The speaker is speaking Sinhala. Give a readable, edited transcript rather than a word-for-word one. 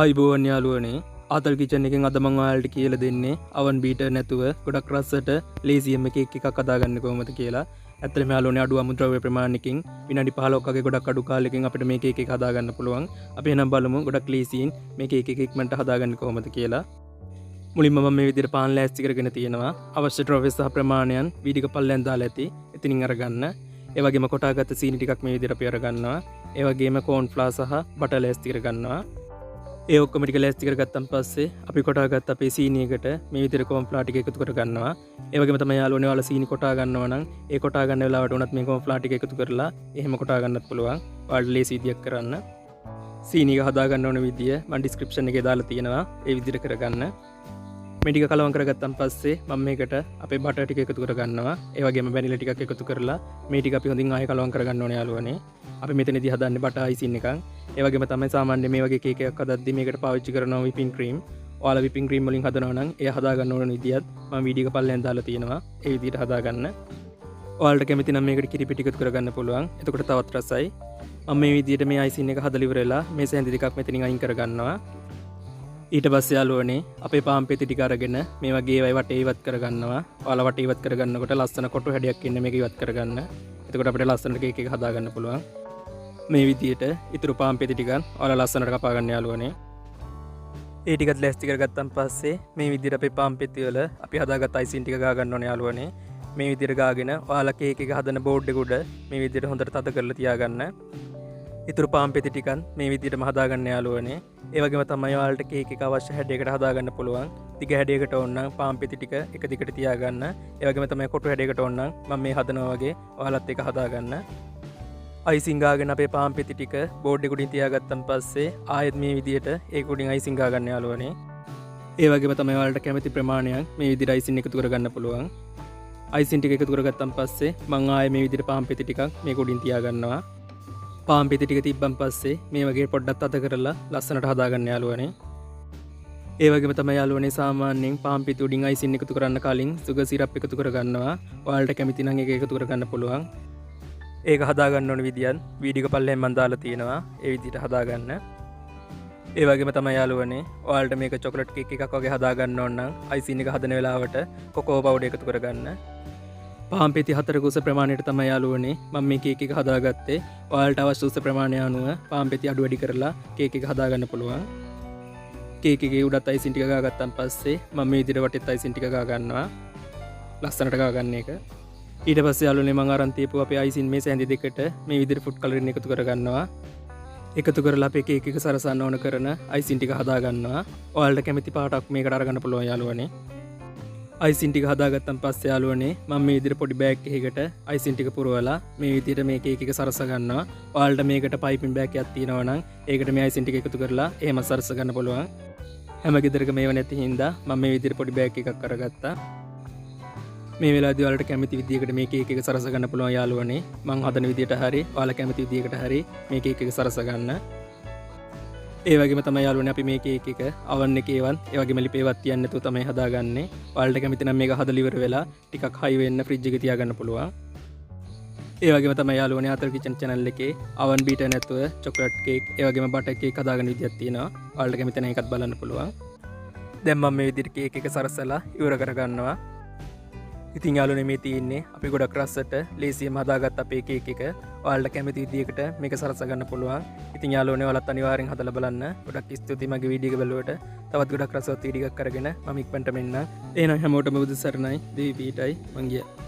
ආයිබෝවන් යාළුවනේ ආතල් කිචන් එකෙන් අද මම ඔයාලට කියලා දෙන්නේ oven beater නැතුව ගොඩක් රසට ලේසියෙන්ම කේක් එකක් හදාගන්න කොහොමද කියලා. ඇත්තටම යාළුවනේ අඩු අමුද්‍රව්‍ය ප්‍රමාණයකින් විනාඩි 15ක වගේ ගොඩක් අඩු කාලෙකින් අපිට මේ කේක් එක හදාගන්න පුළුවන්. අපි එහෙනම් බලමු ගොඩක් ලේසියෙන් මේ කේක් එක ඉක්මනට හදාගන්න කොහොමද කියලා. මුලින්ම මම මේ විදිහට පාන් ලෑස්ති කරගෙන තියෙනවා. අවශ්‍ය ද්‍රව්‍ය සහ ප්‍රමාණයන් වීඩියෝ පල්ලෙන් දාලා ඇති. එතනින් අරගන්න. ඒ වගේම කොටාගත්ත සීනි ටිකක් මේ විදිහට අපි අරගන්නවා. ඒ වගේම කෝන් ෆ්ලවර් සහ බටර් ලෑස්ති කරගන්නවා. ඒ ඔක්කොම ටික ලෑස්ති කරගත්තන් පස්සේ අපි කොටාගත්ත අපේ සීනියකට මේ විදිහට කෝන් ෆ්ලවර් ටික එකතු කරගන්නවා. ඒ වගේම තමයි යාළුවනේ ඔයාලා සීනි කොටා ගන්නවා නම් ඒ කොටා ගන්න වෙලාවට උනත් මේ කෝන් ෆ්ලවර් ටික එකතු කරලා එහෙම කොටා ගන්නත් පුළුවන්. ඔයාලට ලේසි විදියක් කරන්න. සීනි එක හදා ගන්න ඕන විදිය මම ඩිස්ක්‍රිප්ෂන් එකේ දාලා තියෙනවා. ඒ විදිහට කරගන්න. මේ ටික කලවම් කරගත්තන් පස්සේ මම මේකට අපේ බටර් ටික එකතු කරගන්නවා. ඒ වගේම වැනිලා ටිකක් එකතු කරලා මේ ටික අපි හොඳින් ආයෙ කලවම් කරගන්න ඕනේ යාළුවනේ. අපි මෙතනදී හදන්නේ බටර් අයිසින් එකක්. ඒ වගේම තමයි සාමාන්‍ය මේ වගේ කේක් එකක් හදද්දී මේකට පාවිච්චි කරනවා whipping cream. ඔයාලා whipping cream වලින් හදනවා නම් එය හදා ගන්න ඕන විදියත් මම වීඩියෝ එක පල්ලෙන් දාලා තියෙනවා. ඒ විදිහට හදා ගන්න. ඔයාලට කැමති නම් මේකට කිරි පිටි එකතු කරගන්න පුළුවන්. එතකොට තවත් රසයි. මම මේ විදිහට මේ අයිසින් එක හදලා ඉවරලා මේ සැඳි ටිකක් මෙතනින් අයින් කරගන්නවා. ඊට පස්සේ යාළුවනේ අපේ පාන් පෙති ටික අරගෙන මේ වගේ ඒවයි වටේ ඉවත් කරගන්නවා. ඔයාලා වටේ ඉවත් කරගන්නකොට ලස්සන කොටු හැඩයක් ඉන්නේ මේක ඉවත් කරගන්න. එතකොට අපිට ලස්සනට කේක් එක හදා ගන්න පුළුවන්. මේ විදිහට ඉතුරු පාන් පෙති ටික ඔයාලා ලස්සනට කපා ගන්න යාළුවනේ. ඒ ටිකත් ලෑස්ති කරගත්තන් පස්සේ මේ විදිහට අපේ පාන් පෙති වල අපි හදාගත්ත අයිසින් ටික ගා ගන්න ඕනේ යාළුවනේ. මේ විදිහට ගාගෙන ඔයාලා කේක් එක හදන බෝඩ් එක උඩ මේ විදිහට හොඳට තද කරලා තියාගන්න. ඉතුරු පාන් පෙති ටිකන් මේ විදිහටම හදාගන්න යාළුවනේ. ඒ වගේම තමයි ඔයාලට කේක් එක අවශ්‍ය හැඩයකට හදාගන්න පුළුවන්. දිග හැඩයකට ඕන නම් පාන් පෙති ටික එක දිගට තියාගන්න. ඒ වගේම තමයි කොටු හැඩයකට ඕන නම් මම මේ හදනවා වගේ ඔයාලත් ඒක හදාගන්න. අයිසින් ගාගෙන අපේ පාන් පෙති ටික බෝඩ් එක උඩින් තියාගත්තන් පස්සේ ආයෙත් මේ විදිහට ඒක උඩින් අයිසින් ගා ගන්න යාළුවනේ. ඒ වගේම තමයි ඔයාලට කැමති ප්‍රමාණයක් මේ විදිහට අයිසින් එකතු කරගන්න පුළුවන්. අයිසින් ටික එකතු කරගත්තන් පස්සේ මම ආයෙ මේ විදිහට පාන් පෙති ටිකක් මේක උඩින් තියාගන්නවා. පාන් පෙති ටික තිබ්බන් පස්සේ මේ වගේ පොඩ්ඩක් අත කරලා ලස්සනට හදාගන්න යාළුවනේ. ඒ වගේම තමයි යාළුවනේ සාමාන්‍යයෙන් පාන් පෙති උඩින් අයිසින් එකතු කරන්න කලින් සුගර් සිරප් එකතු කරගන්නවා. ඔයාලට කැමති නම් ඒක එකතු කරගන්න පුළුවන්. ඒක හදාගන්න ඕන විදියත් වීඩියෝ එක පල්ලෙන් මම දාලා තියෙනවා. ඒ විදිහට හදාගන්න. ඒ වගේම තමයි යාළුවනේ ඔයාලට මේක චොකලට් කේක් එකක් වගේ හදාගන්න ඕන නම් අයිසින් එක හදන වෙලාවට කොකෝ පවුඩර් එකතු කරගන්න. පාන් පෙති 4 කුස ප්‍රමාණයට තමයි යාළුවනේ මම මේ කේක් එක හදාගත්තේ. ඔයාලට අවශ්‍ය උස ප්‍රමාණය අනුව පාන් පෙති අඩු වැඩි කරලා කේක් එක හදාගන්න පුළුවන්. කේක් එකේ උඩත් අයිසින් ටික ගාගත්තන් පස්සේ මම මේ විදිහට වටෙත් අයිසින් ටික ගා ගන්නවා. ලස්සනට ගාගන්න එක. ඊට පස්සේ යාළුවනේ මම අරන් තියපු අපේ අයිසින් මේ සැඳි දෙකට මේ විදිහට ෆුඩ් කලරින් එකතු කරගන්නවා. එකතු කරලා අපේ කේක් එක සරසන්න ඕන කරන අයිසින් ටික හදාගන්නවා. ඔයාලට කැමති පාටක් මේකට අරගන්න පුළුවන් යාළුවනේ. අයිසින් ටික හදාගත්තන් පස්සේ යාළුවනේ මම මේ විදිහට පොඩි බෑග් එකකට අයිසින් ටික පුරවලා මේ විදිහට මේ කේක් එක සරස ගන්නවා. ඔයාලට මේකට පයිපින් බෑග් එකක් තියෙනවා නම් ඒකට මේ අයිසින් ටික එකතු කරලා එහෙම සරස ගන්න පුළුවන්. හැම ගෙදරක මේව නැති හින්දා මම මේ විදිහට පොඩි බෑග් එකක් අරගත්තා. මේ වෙලාවේදී ඔයාලට කැමති විදිහකට මේ කේක් එක සරස ගන්න පුළුවන් යාළුවනේ. මම හදන විදිහට හරි ඔයාලා කැමති විදිහකට හරි මේ කේක් එක සරස ගන්න. ඒ වගේම තමයි යාළුවනේ අපි මේ කේක් එක oven එකේවත් ඒ වගේම ලිපේවත් තියන්නේ නැතුව තමයි හදාගන්නේ. ඔයාලට කැමති නම් මේක හදලා ඉවර වෙලා ටිකක් හයි වෙන්න ෆ්‍රිජ් එකේ තියාගන්න පුළුවන්. ඒ වගේම තමයි යාළුවනේ අතල් කිචන් channel එකේ oven beater නැතුව chocolate cake ඒ වගේම butter cake හදාගන්න විදියක් තියෙනවා. ඔයාලට කැමති නම් ඒකත් බලන්න පුළුවන්. දැන් මම මේ විදිහට කේක් එක සරසලා ඉවර කරගන්නවා. ඉතින් යාළුවනේ මේ තියෙන්නේ අපි ගොඩක් රසට ලේසියෙන්ම හදාගත්ත අපේ කේක් එක. ඔයාලට කැමති විදිහකට මේක සරස ගන්න පුළුවන්. ඉතින් යාළුවනේ ඔයාලත් අනිවාර්යෙන් හදලා බලන්න. ගොඩක් ස්තුතියි මගේ වීඩියෝ එක බලුවට. තවත් ගොඩක් රසවත් වීඩියෝ එකක් අරගෙන මම ඉක්මනට මෙන්න. එහෙනම් හැමෝටම බුදු සරණයි. දෙවි පීඨයි මං ගියා.